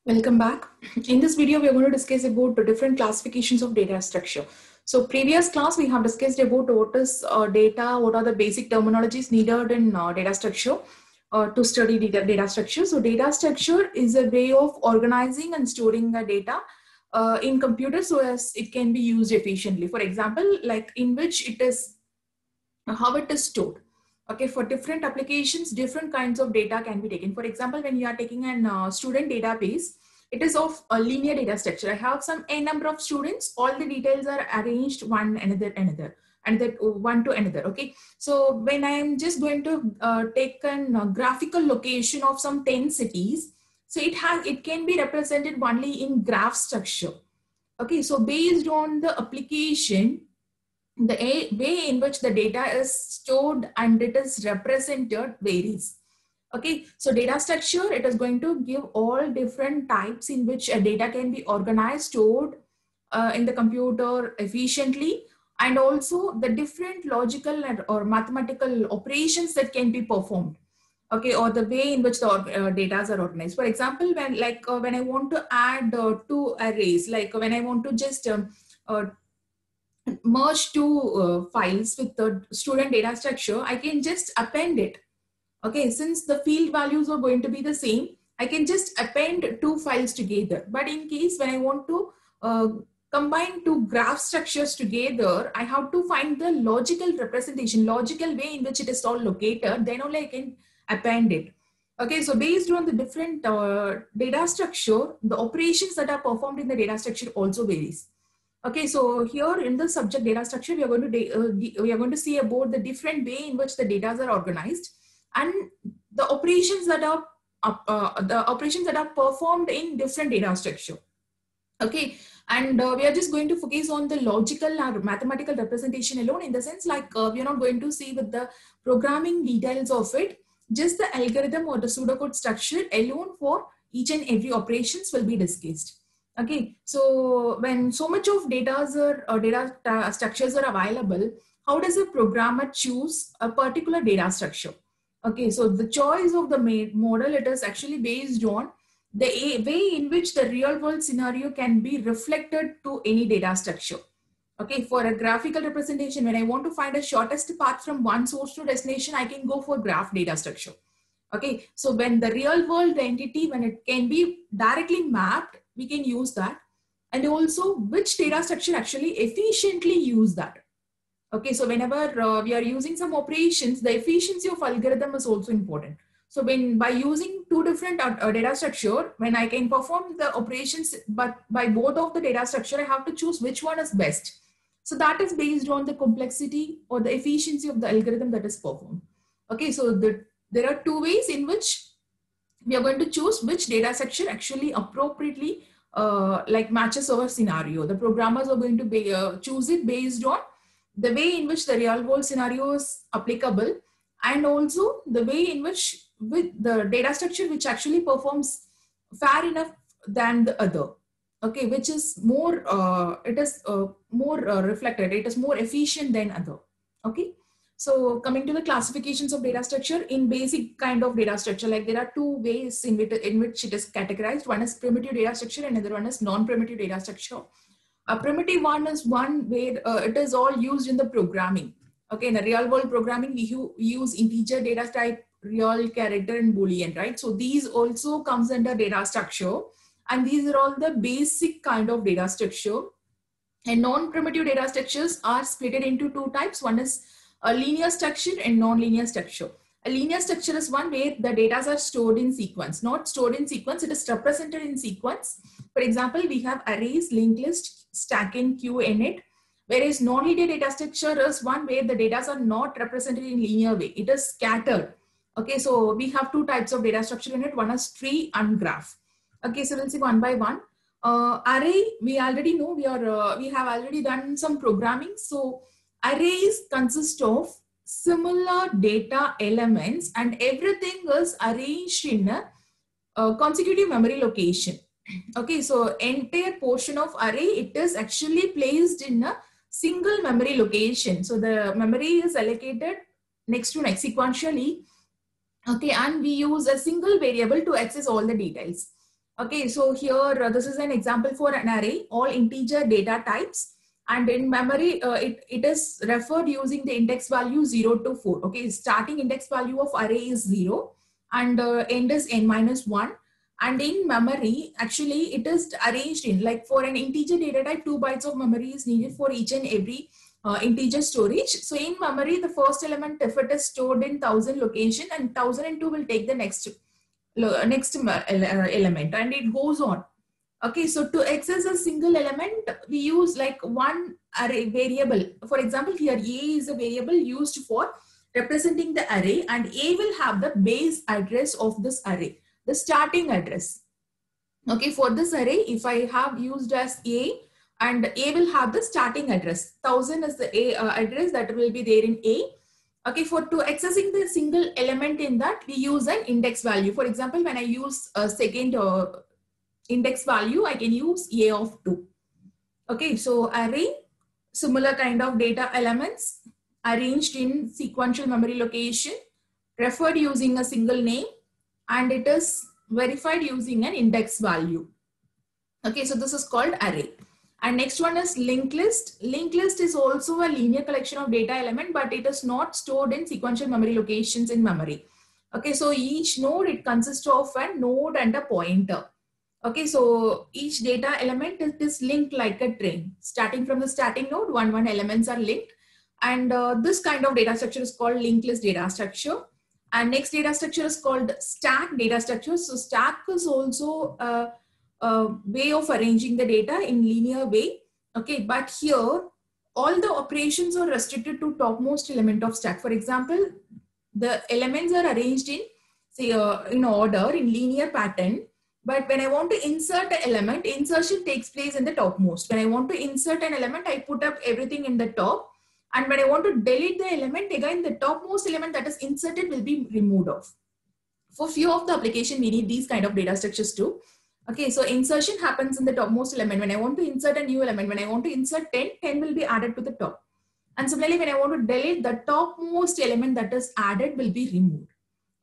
Welcome back. In this video, we are going to discuss about the different classifications of data structure. So previous class, we have discussed about what is data, what are the basic terminologies needed in data structure to study data structure. So data structure is a way of organizing and storing the data in computers so as it can be used efficiently. For example, like in which it is, how it is stored. Okay, for different applications, different kinds of data can be taken. For example, when you are taking an student database, it is of a linear data structure. I have some n number of students, all the details are arranged one one to another. Okay, so when I am just going to take a graphical location of some 10 cities, so it can be represented only in graph structure. Okay, so based on the application, the way in which the data is stored and it is represented varies. Okay, so data structure, it is going to give all different types in which a data can be organized, stored in the computer efficiently, and also the different logical or mathematical operations that can be performed. Okay, or the way in which the data are organized. For example, when I want to add two arrays, like when I want to just uh, merge two files with the student data structure, I can just append it. Okay, since the field values are going to be the same, I can just append two files together. But in case when I want to combine two graph structures together, I have to find the logical representation, logical way in which it is all located, then only I can append it. Okay, so based on the different data structure, the operations that are performed in the data structure also varies. Okay, so here in the subject data structure, we are going to see about the different way in which the data are organized and the operations that are performed in different data structure. Okay, and we are just going to focus on the logical or mathematical representation alone, in the sense like we are not going to see with the programming details of it. Just the algorithm or the pseudocode structure alone for each and every operations will be discussed. Okay, so when so much of data structures are available, how does a programmer choose a particular data structure? Okay, so the choice of the model, it is actually based on the way in which the real world scenario can be reflected to any data structure. Okay, for a graphical representation, when I want to find a shortest path from one source to destination, I can go for graph data structure. Okay, so when the real world entity, when it can be directly mapped, we can use that. And also which data structure actually efficiently use that. Okay, so whenever we are using some operations, the efficiency of algorithm is also important. So when by using two different data structure, when I can perform the operations, but by both of the data structure, I have to choose which one is best. So that is based on the complexity or the efficiency of the algorithm that is performed. Okay, so there are two ways in which we are going to choose which data structure actually appropriately like matches our scenario. The programmers are going to choose it based on the way in which the real world scenario is applicable, and also the way in which with the data structure which actually performs fair enough than the other. Okay, which is more reflected, it is more efficient than other. Okay, so coming to the classifications of data structure, in basic kind of data structure, like there are two ways in which it is categorized. One is primitive data structure and another one is non-primitive data structure. A primitive one is one where it is all used in the programming. Okay, in the real world programming, we use integer data type, real, character, and Boolean, right? So these also comes under data structure, and these are all the basic kind of data structure. And non-primitive data structures are split into two types. One is a linear structure and non-linear structure. A linear structure is one where the data are stored in sequence, not stored in sequence, it is represented in sequence. For example, we have arrays, linked list, stack and queue in it. Whereas non-linear data structure is one where the data are not represented in linear way, it is scattered. Okay, so we have two types of data structure in it. One is tree and graph. Okay, so we'll see one by one. Array, we already know, we have already done some programming. So arrays consist of similar data elements and everything is arranged in a consecutive memory location. Okay, so entire portion of array, it is actually placed in a single memory location. So the memory is allocated next to next sequentially. Okay, and we use a single variable to access all the details. Okay, so here this is an example for an array, all integer data types. And in memory, it is referred using the index value 0 to 4. Okay, starting index value of array is 0 and end is n minus 1. And in memory, actually, it is arranged in, like for an integer data type, 2 bytes of memory is needed for each and every integer storage. So in memory, the first element, if it is stored in 1000 location, and 1002 will take the next element, and it goes on. Okay, so to access a single element, we use like one array variable. For example, here A is a variable used for representing the array, and A will have the base address of this array, the starting address. Okay, for this array, if I have used as A, and A will have the starting address. 1000 is the A address that will be there in A. Okay, for to accessing the single element in that, we use an index value. For example, when I use a second index value, I can use A of 2. Okay, so array, similar kind of data elements arranged in sequential memory location, referred using a single name, and it is verified using an index value. Okay, so this is called array. And next one is linked list. Linked list is also a linear collection of data element, but it is not stored in sequential memory locations in memory. Okay, so each node, it consists of a node and a pointer. Okay, so each data element is linked like a train. Starting from the starting node, one elements are linked. And this kind of data structure is called linked list data structure. And next data structure is called stack data structure. So stack is also a way of arranging the data in linear way. Okay, but here all the operations are restricted to topmost element of stack. For example, the elements are arranged in, say, in order in linear pattern. But when I want to insert an element, insertion takes place in the topmost. When I want to insert an element, I put up everything in the top. And when I want to delete the element, again, the topmost element that is inserted will be removed off. For few of the application, we need these kind of data structures too. Okay, so insertion happens in the topmost element. When I want to insert a new element, when I want to insert 10, 10 will be added to the top. And similarly, when I want to delete, the topmost element that is added will be removed.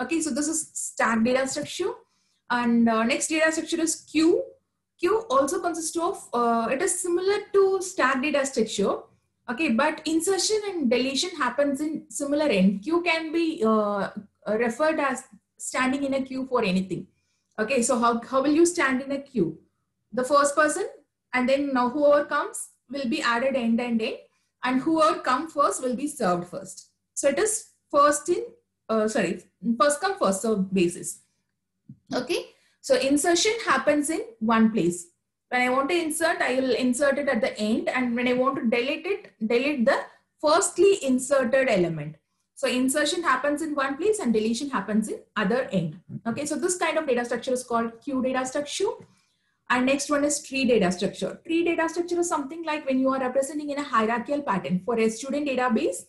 Okay, so this is stack data structure. And next data structure is queue. Queue also consists of, it is similar to stack data structure. Okay, but insertion and deletion happens in similar end. Queue can be referred as standing in a queue for anything. Okay, so how will you stand in a queue? The first person, and then now whoever comes will be added end and end, and whoever comes first will be served first. So it is first come first served basis. Okay, so insertion happens in one place. When I want to insert, I will insert it at the end, and when I want to delete it, delete the firstly inserted element. So insertion happens in one place and deletion happens in other end. Okay, so this kind of data structure is called queue data structure. And next one is tree data structure. Tree data structure is something like when you are representing in a hierarchical pattern. For a student database,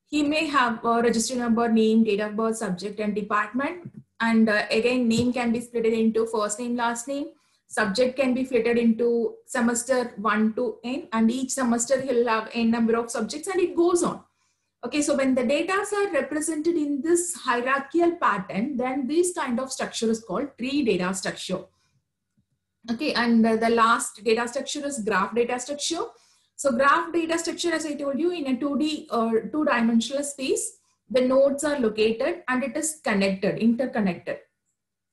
he may have a register number, name, date of birth, subject, and department. And again, name can be split into first name, last name. Subject can be split into semester 1 to n, and each semester he'll have n number of subjects, and it goes on. Okay, so when the data are represented in this hierarchical pattern, then this kind of structure is called tree data structure. Okay, and the last data structure is graph data structure. So graph data structure, as I told you, in a 2D or two-dimensional space, the nodes are located and it is connected, interconnected.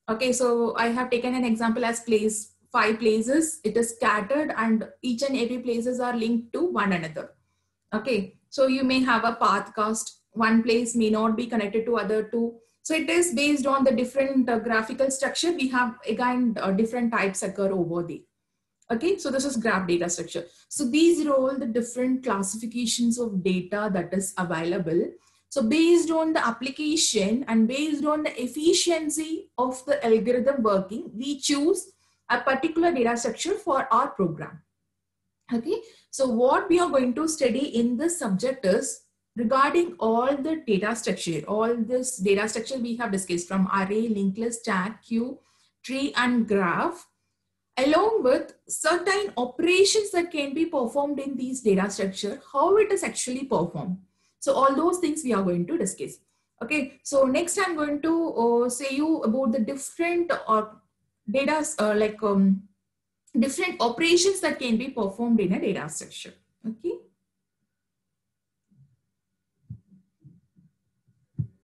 Okay, so I have taken an example as 5 places. It is scattered and each and every places are linked to one another. Okay, so you may have a path cast. One place may not be connected to other two. So it is based on the different graphical structure. We have again different types occur over there. Okay, so this is graph data structure. So these are all the different classifications of data that is available. So based on the application and based on the efficiency of the algorithm working, we choose a particular data structure for our program. Okay, so what we are going to study in this subject is regarding all the data structure, all this data structure we have discussed from array, linked list, stack, queue, tree, and graph, along with certain operations that can be performed in these data structure, how it is actually performed. So all those things we are going to discuss. Okay, so next I'm going to say you about the different data, different operations that can be performed in a data structure. Okay.